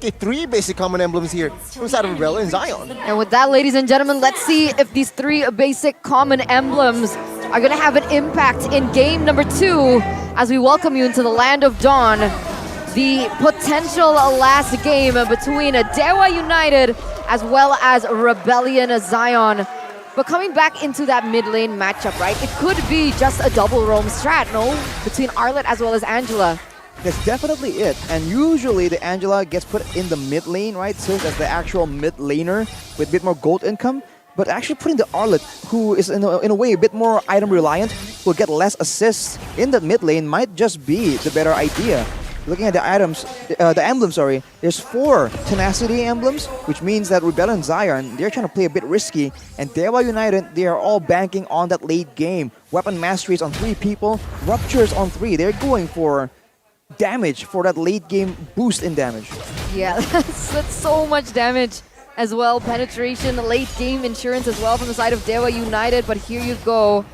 say 3 basic common emblems here from the side of Rebel and Zion. And with that, ladies and gentlemen, let's see if these 3 basic common emblems are going to have an impact in game number 2 as we welcome you into the land of Dawn. The potential last game between Dewa United as well as Rebellion Zion. But coming back into that mid lane matchup, right? It could be just a double roam strat, no? Between Arlet as well as Angela. That's definitely it. And usually the Angela gets put in the mid lane, right? Serves as the actual mid laner with a bit more gold income. But actually putting the Arlet, who is in a way a bit more item reliant, will get less assists in the mid lane, might just be the better idea. Looking at the items, the emblems, sorry, there's 4 tenacity emblems, which means that Rebellion and Zion, they're trying to play a bit risky, and Dewa United, they are all banking on that late game. Weapon masteries on 3 people, ruptures on 3. They're going for damage, for that late game boost in damage. Yeah, that's so much damage as well. Penetration, late game insurance as well from the side of Dewa United, but here you go.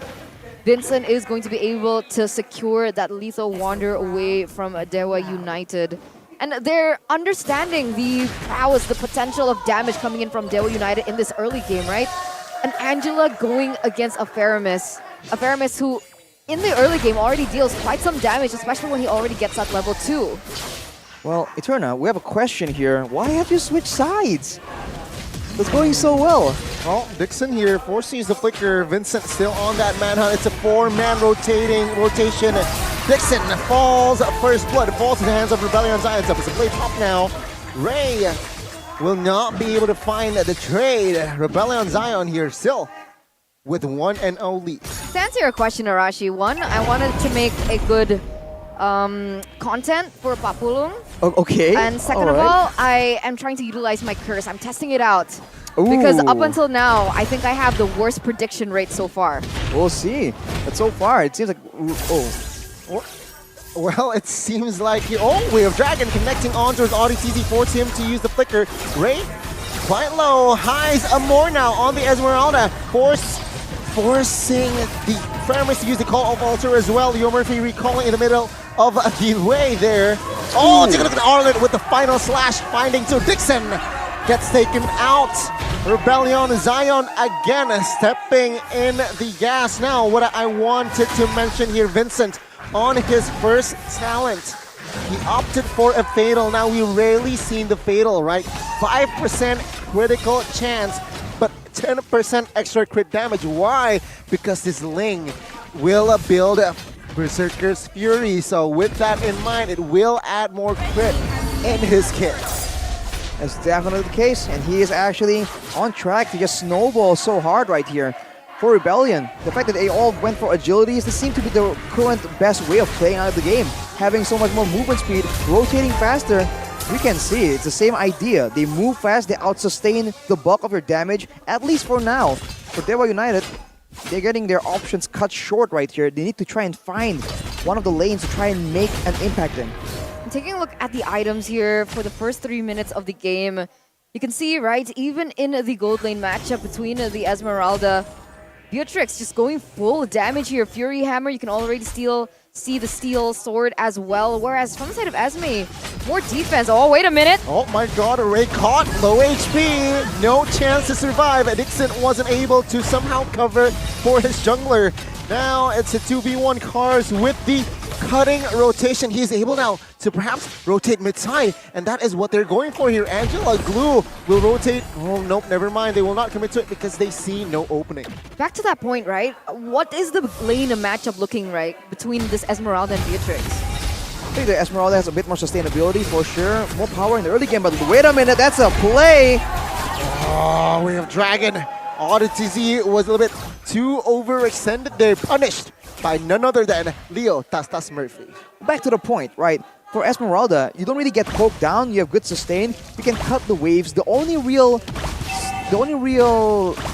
Vincent is going to be able to secure that lethal wander away from Dewa United. And they're understanding the prowess, the potential of damage coming in from Dewa United in this early game, right? And Angela going against a Faramis. A Faramis who, in the early game, already deals quite some damage, especially when he already gets at level 2. Well, Eterna, we have a question here. Why have you switched sides? It's going so well. Well, Dixon here foresees the flicker. Vincent still on that manhunt. It's a 4-man rotation. Dixon falls. First blood falls in the hands of Rebellion Zion's up. It's a play top now. Ray will not be able to find the trade. Rebellion Zion here still with 1-0 lead. To answer your question, Arashi, one, I wanted to make a good content for Papulung. Okay. And second of all, I am trying to utilize my curse. I'm testing it out. Ooh. Because up until now, I think I have the worst prediction rate so far. We'll see. But so far, it seems like... Well, it seems like... we have Dragon connecting onto his RDTZ, force him to use the flicker. Ray, quite low, highs a more now on the Esmeralda. Forcing the Faramis to use the Call of Altar as well. Leo Murphy recalling in the middle of the way there. Oh, take a look at Arlet with the final slash finding to Dixon. Gets taken out. Rebellion Zion again stepping in the gas. Now, what I wanted to mention here, Vincent, on his first talent, he opted for a Fatal. Now, we rarely seen the Fatal, right? 5% critical chance, but 10% extra crit damage. Why? Because this Ling will build Berserker's Fury. So with that in mind, it will add more crit in his kit. That's definitely the case, and he is actually on track to just snowball so hard right here. For Rebellion, the fact that they all went for agilities, this seems to be the current best way of playing out of the game. Having so much more movement speed, rotating faster, you can see it's the same idea. They move fast, they out-sustain the bulk of your damage, at least for now. For Dewa United, they're getting their options cut short right here. They need to try and find one of the lanes to try and make an impact in. Taking a look at the items here for the first 3 minutes of the game, you can see, right, even in the gold lane matchup between the Esmeralda, Beatrix just going full damage here. Fury Hammer, you can already see the steel sword as well. Whereas from the side of Esme, more defense. Oh, wait a minute. Oh my god, Ray caught, low HP, no chance to survive. Dixon wasn't able to somehow cover for his jungler. Now it's a 2v1 Cars with the cutting rotation. He's able now to perhaps rotate mid-side, and that is what they're going for here. Angela Glue will rotate. Oh, nope, never mind. They will not commit to it because they see no opening. Back to that point, right? What is the lane matchup looking like between this Esmeralda and Beatrix? I think the Esmeralda has a bit more sustainability for sure. More power in the early game, but wait a minute, that's a play! Oh, we have Dragon. RTZ was a little bit too overextended there. Punished by none other than Leo Tastas Murphy. Back to the point, right? For Esmeralda, you don't really get poked down, you have good sustain, you can cut the waves. The only real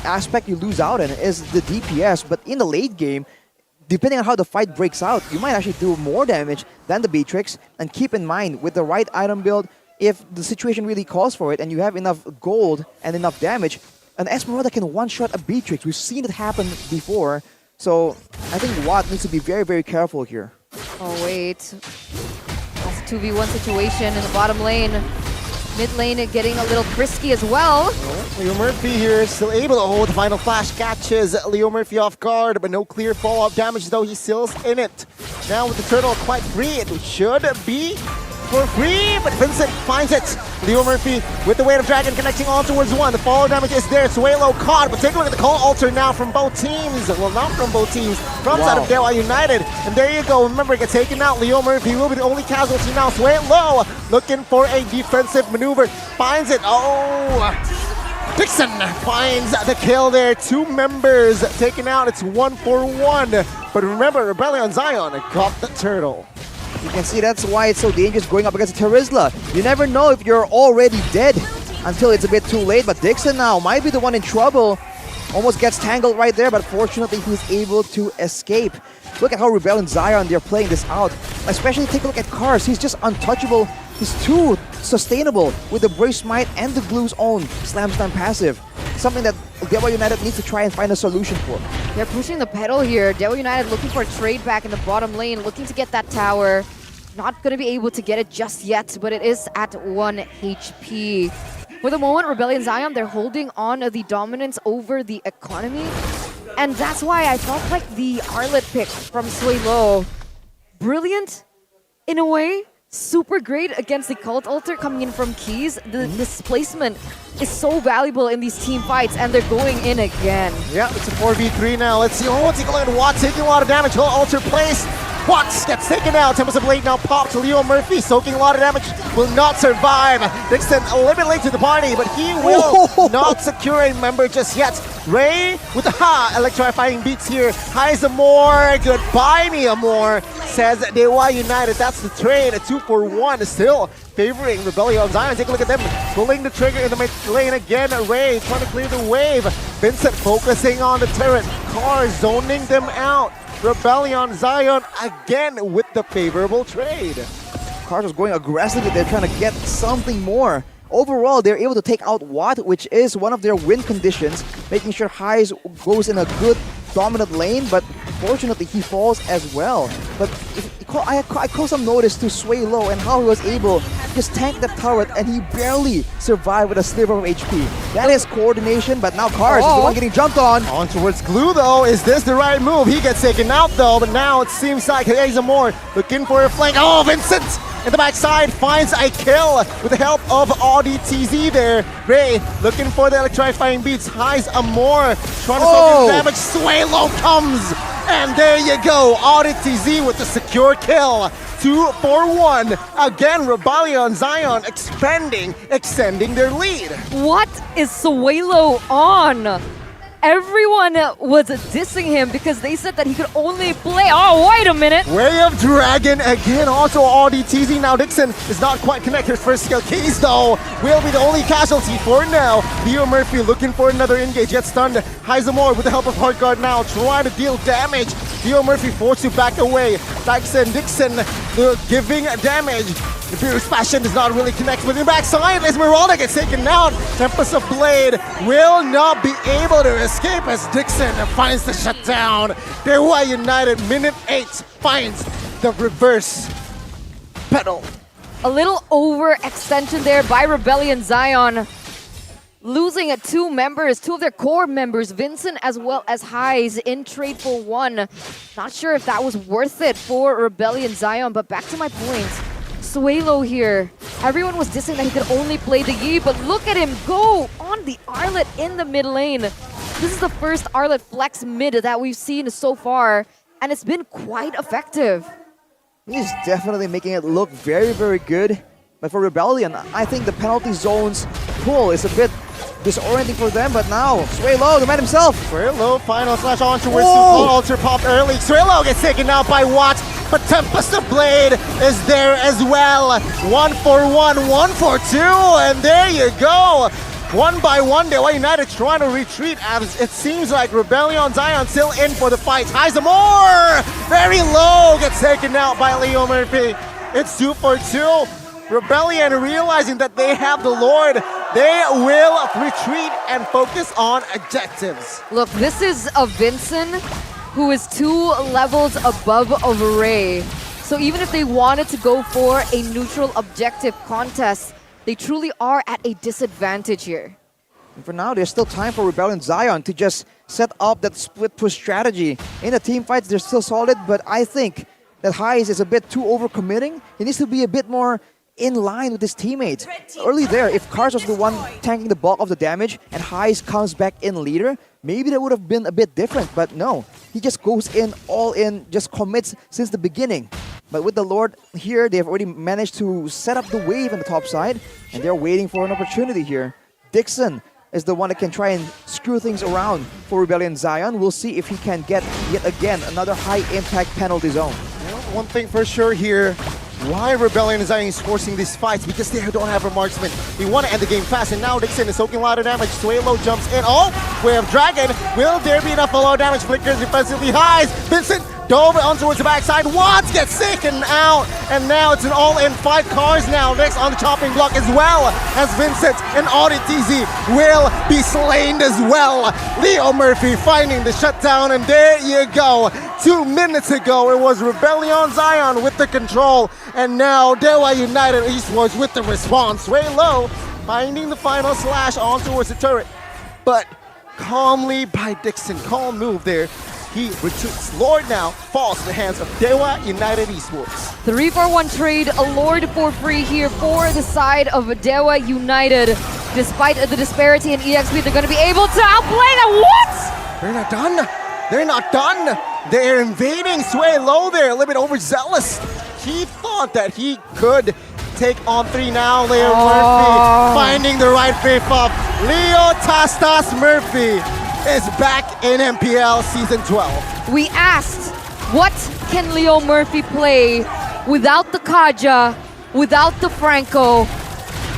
aspect you lose out in is the DPS, but in the late game, depending on how the fight breaks out, you might actually do more damage than the Beatrix. And keep in mind, with the right item build, if the situation really calls for it and you have enough gold and enough damage, an Esmeralda can one-shot a Beatrix. We've seen it happen before. So I think Watt needs to be very, very careful here. Oh, wait. That's a 2v1 situation in the bottom lane. Mid lane getting a little frisky as well. Leo Murphy here still able to hold the final flash, catches Leo Murphy off guard, but no clear follow-up damage though, he still's in it. Now with the turtle quite free, it should be for free, but Vincent finds it. Leo Murphy with the weight of dragon connecting on towards one. The follow damage is there. Suelo caught, but take a look at the call alter now from both teams. Well, not from both teams, from side of Dewa United. And there you go. Remember, get taken out. Leo Murphy will be the only casualty now. Suelo looking for a defensive maneuver. Finds it. Oh, Dixon finds the kill there. 2 members taken out. It's 1-for-1. But remember, Rebellion Zion got the turtle. You can see that's why it's so dangerous going up against Terizla. You never know if you're already dead until it's a bit too late, but Dixon now might be the one in trouble. Almost gets tangled right there, but fortunately he's able to escape. Look at how Rebellion Zion, they're playing this out. Especially take a look at Cars, he's just untouchable. He's too sustainable with the Brave Smite and the Glue's own Slam Stun passive. Something that Dewa United needs to try and find a solution for. They're pushing the pedal here. Dewa United looking for a trade back in the bottom lane, looking to get that tower. Not going to be able to get it just yet, but it is at 1 HP. For the moment, Rebellion Zion, they're holding on the dominance over the economy. And that's why I felt like the Arlet pick from Suelo, brilliant in a way. Super great against the Cult Alter coming in from Keys. The displacement is so valuable in these team fights, and they're going in again. Yeah, it's a 4v3 now. Let's see. Oh, take a look at Watt taking a lot of damage. Cult Alter place. Watts gets taken out. Tempest of Blade now popped to Leo Murphy, soaking a lot of damage. Will not survive. Dixon a little bit late to the party, but he will not secure a member just yet. Ray with the electrifying beats here. Highs more. Goodbye, Mia Moore, says Dewa United. That's the trade. A 2-for-1 still favoring Rebellion Zion. Take a look at them pulling the trigger in the mid lane again. Ray trying to clear the wave. Vincent focusing on the turret. Car zoning them out. Rebellion Zion again with the favorable trade. Cars was going aggressively. They're trying to get something more. Overall, they're able to take out Watt, which is one of their win conditions, making sure Highs goes in a good dominant lane, but fortunately he falls as well. But I call some notice to Suelo and how he was able to just tank the turret and he barely survived with a sliver of HP. That is coordination, but now Cars is the one getting jumped on. On towards Glue though, is this the right move? He gets taken out though, but now it seems like Moore looking for a flank. Oh, Vincent! In the backside finds a kill with the help of ODTZ there. Ray looking for the electrifying beats. Highs Amor trying to soak in damage. Suelo comes! And there you go. ODTZ with the secure kill. 2-for-1. Again, Rebellion Zion extending their lead. What is Suelo on? Everyone was dissing him because they said that he could only play. Oh, wait a minute. Way of Dragon again. Also ODTZ. Now Dixon is not quite connected. First skill. Keys though will be the only casualty for now. Leo Murphy looking for another engage. Gets stunned. Heisemore with the help of Hard Guard now trying to deal damage. Leo Murphy forced to back away. Dixon giving damage. The Beerus Passion does not really connect with him backside. Esmeralda gets taken out. Tempest of Blade will not be able to escape as Dixon finds the shutdown. Dewa United, minute 8, finds the reverse pedal. A little overextension there by Rebellion Zion. Losing 2 members, 2 of their core members, Vincent as well as Highs in trade for 1. Not sure if that was worth it for Rebellion Zion, but back to my point. Suelo here. Everyone was dissing that he could only play the Yi, but look at him go on the Arlet in the mid lane. This is the first Arlet flex mid that we've seen so far, and it's been quite effective. He's definitely making it look very, very good. But for Rebellion, I think the penalty zone's pull is a bit disorienting for them, but now Suelo, the man himself. Suelo, final slash on towards Alter pop early. Suelo gets taken out by Watt, but Tempest of Blade is there as well. 1-for-1, 1-for-2, and there you go. 1 by 1, Dewa United trying to retreat as it seems like Rebellion Zion still in for the fight. Heisemore, very low, gets taken out by Leo Murphy. It's 2-for-2. Rebellion realizing that they have the Lord, they will retreat and focus on objectives. Look, this is a Vincent who is 2 levels above of Ray. So even if they wanted to go for a neutral objective contest, They truly are at a disadvantage here. And for now, there's still time for Rebellion Zion to just set up that split push strategy. In the team fights, they're still solid, but I think that Heis is a bit too overcommitting. He needs to be a bit more in line with his teammates. Early there, if Kars was the one tanking the bulk of the damage and Heis comes back in leader, maybe that would have been a bit different, but no. He just goes in, all in, just commits since the beginning. But with the Lord here, they've already managed to set up the wave on the top side, and they're waiting for an opportunity here. Dixon is the one that can try and screw things around for Rebellion Zion. We'll see if he can get, yet again, another high-impact penalty zone. One thing for sure here, why Rebellion Zion is forcing these fights, because they don't have a marksman. They want to end the game fast, and now Dixon is soaking a lot of damage. Swalo jumps in. Oh, Way of Dragon. Will there be enough low damage? Flickers defensively highs. Vincent dove on towards the backside. Watts gets taken out, and now it's an all-in 5 cars now. Next on the chopping block as well as Vincent and Audit TZ will be slain as well. Leo Murphy finding the shutdown, and there you go. 2 minutes ago, it was Rebellion Zion with the control, and now Dewa United Esports with the response. Way low, finding the final slash on towards the turret, but calmly by Dixon. Calm move there. He retreats. Lord now falls in the hands of Dewa United Esports. 3-for-1 trade, a Lord for free here for the side of Dewa United. Despite the disparity in EXP, they're going to be able to outplay them. What? They're not done. They're not done. They're invading. Sway low there, a little bit overzealous. He thought that he could take on 3 now. Leo Murphy finding the right faith up. Leo Tastas Murphy is back in MPL Season 12. We asked, what can Leo Murphy play without the Kaja, without the Franco?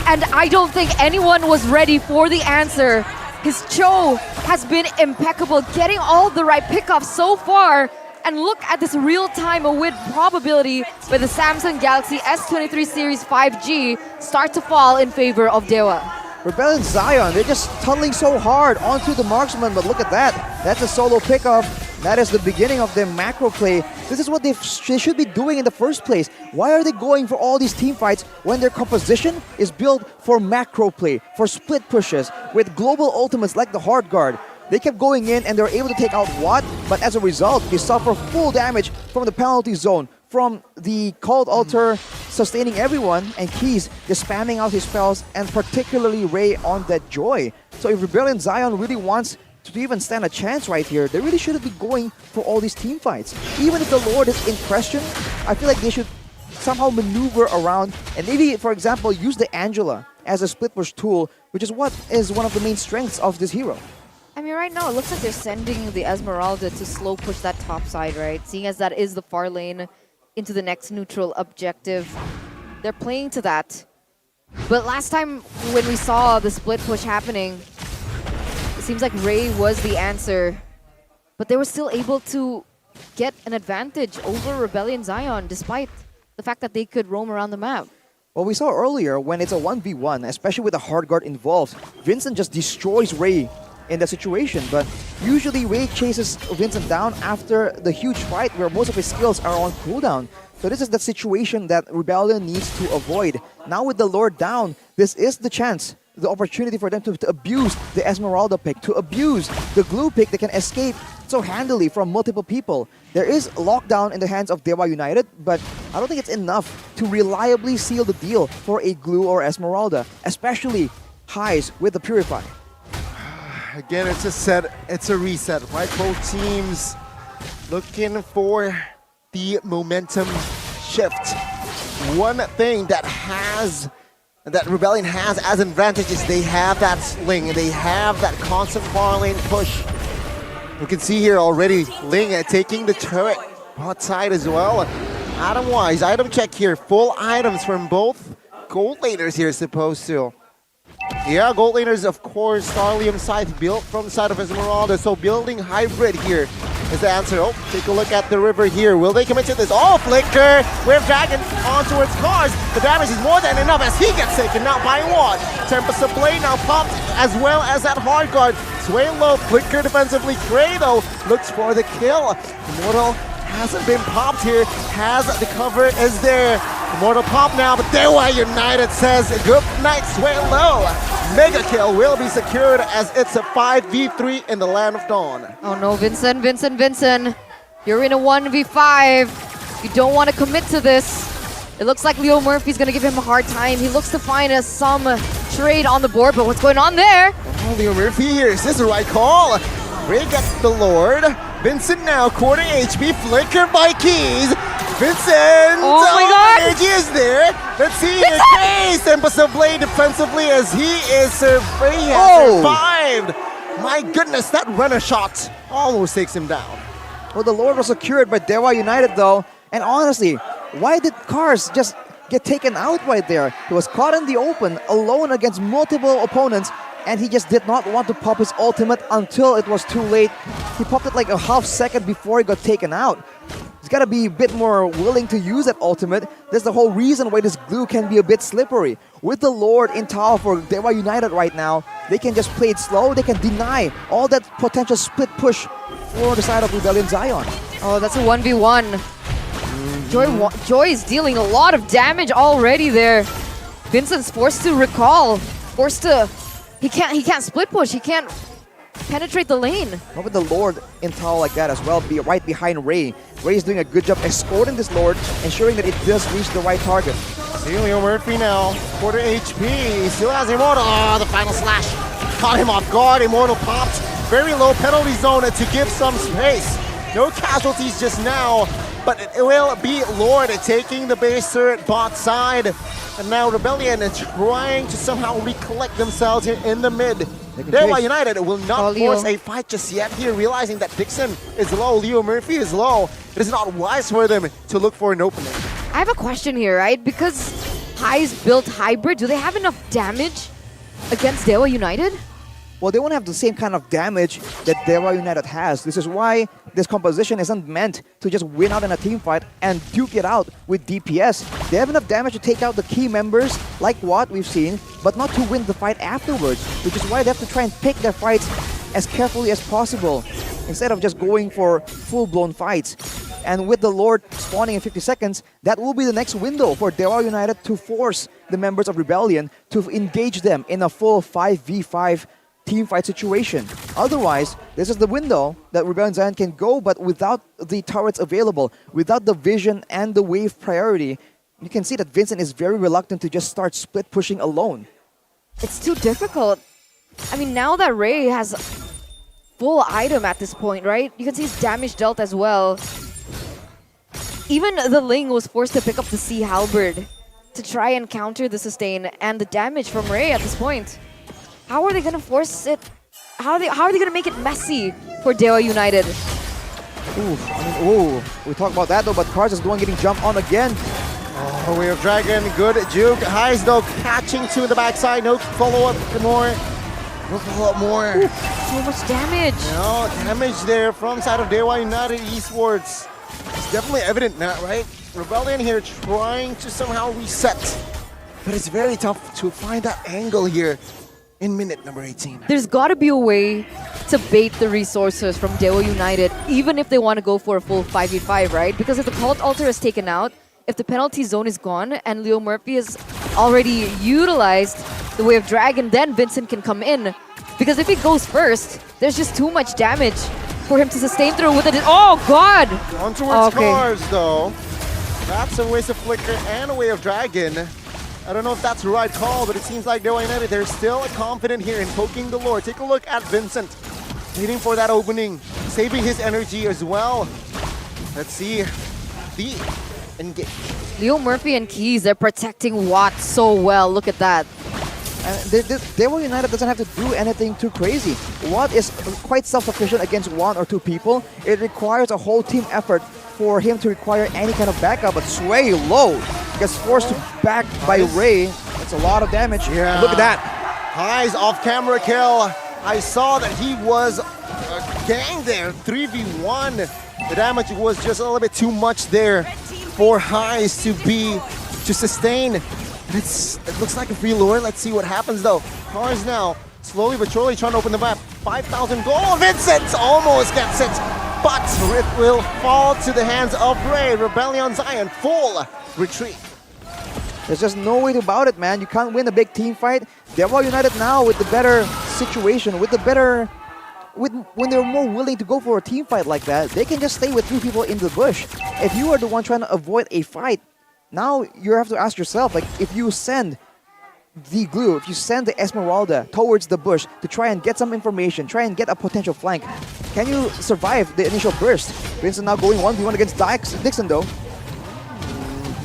And I don't think anyone was ready for the answer. His Cho has been impeccable, getting all the right pickoffs so far. And look at this real-time win probability where the Samsung Galaxy S23 Series 5G start to fall in favor of Dewa. Rebellion Zion, they're just tunneling so hard onto the marksman, but look at that. That's a solo pickup. That is the beginning of their macro play. This is what they should be doing in the first place. Why are they going for all these team fights when their composition is built for macro play, for split pushes, with global ultimates like the Hard Guard? They kept going in and they were able to take out Watt, but as a result, they suffer full damage from the penalty zone, from the Cold Altar sustaining everyone, and Keys just spamming out his spells, and particularly Ray on that Joy. So if Rebellion Zion really wants to even stand a chance right here, they really shouldn't be going for all these team fights. Even if the Lord is in question, I feel like they should somehow maneuver around and maybe, for example, use the Angela as a split push tool, which is what is one of the main strengths of this hero. I mean, right now, it looks like they're sending the Esmeralda to slow push that top side, right? Seeing as that is the far lane into the next neutral objective. They're playing to that. But last time when we saw the split push happening, it seems like Ray was the answer. But they were still able to get an advantage over Rebellion Zion, despite the fact that they could roam around the map. Well, we saw earlier when it's a 1v1, especially with the Hard Guard involved, Vincent just destroys Ray in that situation, but usually Ray chases Vincent down after the huge fight where most of his skills are on cooldown. So this is the situation that Rebellion needs to avoid. Now with the Lord down, this is the chance, the opportunity for them to abuse the Esmeralda pick, to abuse the glue pick that can escape so handily from multiple people. There is lockdown in the hands of Dewa United, but I don't think it's enough to reliably seal the deal for a glue or Esmeralda, especially highs with the Purify. Again, it's a set, it's a reset, right? Both teams looking for the momentum shift. One thing that Rebellion has as an advantage is they have that sling, they have that constant far lane push. You can see here already Ling taking the turret bot side as well. Item-wise, item check here, full items from both gold laners here supposed to. Yeah, gold laners, of course, Starlium Scythe built from the side of Esmeralda, so building hybrid here is the answer. Oh, take a look at the river here. Will they commit to this? Oh, Flicker! Wave Dragon on towards Cars. The damage is more than enough as he gets taken out by one. Tempest of Blade now popped as well as that Hard Guard. Sway low, Flicker defensively. Gray, though, looks for the kill. Immortal hasn't been popped here, has the cover is there. Immortal pop now, but Dewa United says good night, sway low. Mega kill will be secured as it's a 5v3 in the Land of Dawn. Oh no, Vincent. You're in a 1v5. You don't want to commit to this. It looks like Leo Murphy's going to give him a hard time. He looks to find some trade on the board, but what's going on there? Oh, Leo Murphy here. Is this the right call? Ray gets the Lord. Vincent now, quarter HP, flicker by Keys. Vincent! Oh my god! ENG is there. Let's see his face. Tempest of Blade defensively as he has survived. My goodness, that runner shot almost takes him down. Well, the Lord was secured by Dewa United though. And honestly, why did Cars just get taken out right there? He was caught in the open, alone against multiple opponents, and he just did not want to pop his ultimate until it was too late. He popped it like a half second before he got taken out. He's got to be a bit more willing to use that ultimate. That's the whole reason why this glue can be a bit slippery. With the Lord in tower for Dewa United right now, they can just play it slow. They can deny all that potential split push for the side of Rebellion Zion. Oh, that's a 1v1. Joy is dealing a lot of damage already there. Vincent's forced to recall, he can't split push, he can't penetrate the lane. Not with the Lord in tower like that as well, be right behind Ray. Ray is doing a good job escorting this Lord, ensuring that it does reach the right target. See Leo Murphy now, quarter HP, still has Immortal. Oh, the final slash caught him off guard. Immortal popped, very low penalty zone to give some space. No casualties just now, but it will be Lord taking the base turret bot side. And now Rebellion is trying to somehow recollect themselves here in the mid. Dewa United will not force a fight just yet here, realizing that Dixon is low, Leo Murphy is low. It is not wise for them to look for an opening. I have a question here, right? Because High's built hybrid, do they have enough damage against Dewa United? Well, they won't have the same kind of damage that Dewa United has. This is why this composition isn't meant to just win out in a team fight and duke it out with DPS. They have enough damage to take out the key members, like what we've seen, but not to win the fight afterwards, which is why they have to try and pick their fights as carefully as possible, instead of just going for full-blown fights. And with the Lord spawning in 50 seconds, that will be the next window for Dewa United to force the members of Rebellion to engage them in a full 5v5 team fight situation. Otherwise, this is the window that Rebellion Zion can go, but without the turrets available, without the vision and the wave priority, you can see that Vincent is very reluctant to just start split pushing alone. It's too difficult. I mean, now that Ray has full item at this point, right? You can see his damage dealt as well. Even the Ling was forced to pick up the Sea Halberd to try and counter the sustain and the damage from Ray at this point. How are they going to force it? How are they going to make it messy for Dewa United? We talk about that though, but Cars is the one getting jumped on again. Oh, we have Dragon, good juke. Highs though catching two in the backside. No follow-up more. No follow-up more. Ooh, so much damage. No damage there from side of Dewa United Esports. It's definitely evident now, right? Rebellion here trying to somehow reset. But it's very tough to find that angle here in minute number 18. There's got to be a way to bait the resources from Dewa United, even if they want to go for a full 5v5, right? Because if the Cult Altar is taken out, if the penalty zone is gone, and Leo Murphy has already utilized the Way of Dragon, then Vincent can come in. Because if he goes first, there's just too much damage for him to sustain through with it. Oh, God! On towards Cars, though. That's a waste of Flicker and a Way of Dragon. I don't know if that's the right call, but it seems like Dewa United, they're still confident here in poking the Lord. Take a look at Vincent, waiting for that opening, saving his energy as well. Let's see the engage. Leo Murphy and Keys, they're protecting Watt so well. Look at that. Dewa United doesn't have to do anything too crazy. Watt is quite self-sufficient against one or two people. It requires a whole team effort for him to require any kind of backup, but Sway low gets forced to back by Ray. That's a lot of damage. Yeah. Look at that. Highs off-camera kill. I saw that he was gang there, 3v1. The damage was just a little bit too much there for Highs to sustain. It looks like a free lure. Let's see what happens though. Cars now slowly but surely trying to open the map. 5,000 gold. Vincent almost gets it, but it will fall to the hands of Ray. Rebellion Zion full retreat. There's just no way about it, man. You can't win a big team fight. Dewa United now with the better situation, with the better... when they're more willing to go for a team fight like that, they can just stay with 3 people in the bush. If you are the one trying to avoid a fight, now you have to ask yourself, like, if you send the glue, if you send the Esmeralda towards the bush to try and get some information, try and get a potential flank, can you survive the initial burst? Vincent now going 1v1 against Dixon though.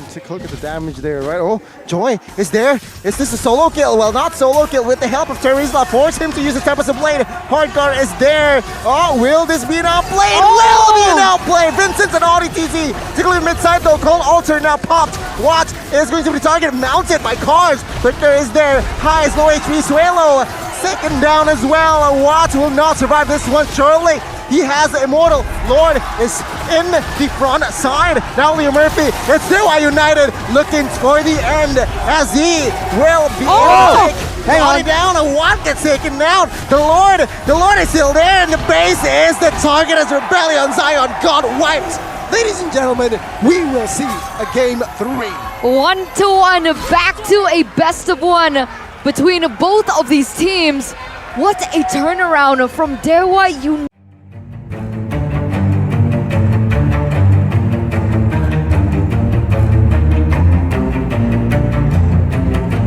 Take a look at the damage there, right? Oh, Joy is there. Is this a solo kill? Well, not solo kill. With the help of Terizla, force him to use his Tempest of Blade. Hardcore is there. Oh, will this be an outplay? It will be an outplay. Vincent and Audi TZ. Tickling mid-side though. Cold Alter now popped. Watt is going to be targeted. Mounted by cars. Victor is there. High is low HP. Suelo second down as well. Watt will not survive this one, surely. He has the Immortal. Lord is in the front side. Now Leo Murphy, it's Dewa United looking for the end as he will be able to take Lonnie down, and Watt gets taken down. The Lord is still there, and the base is the target as Rebellion Zion got wiped. Ladies and gentlemen, we will see a game 3. 1-1, back to a best of 1 between both of these teams. What a turnaround from Dewa United.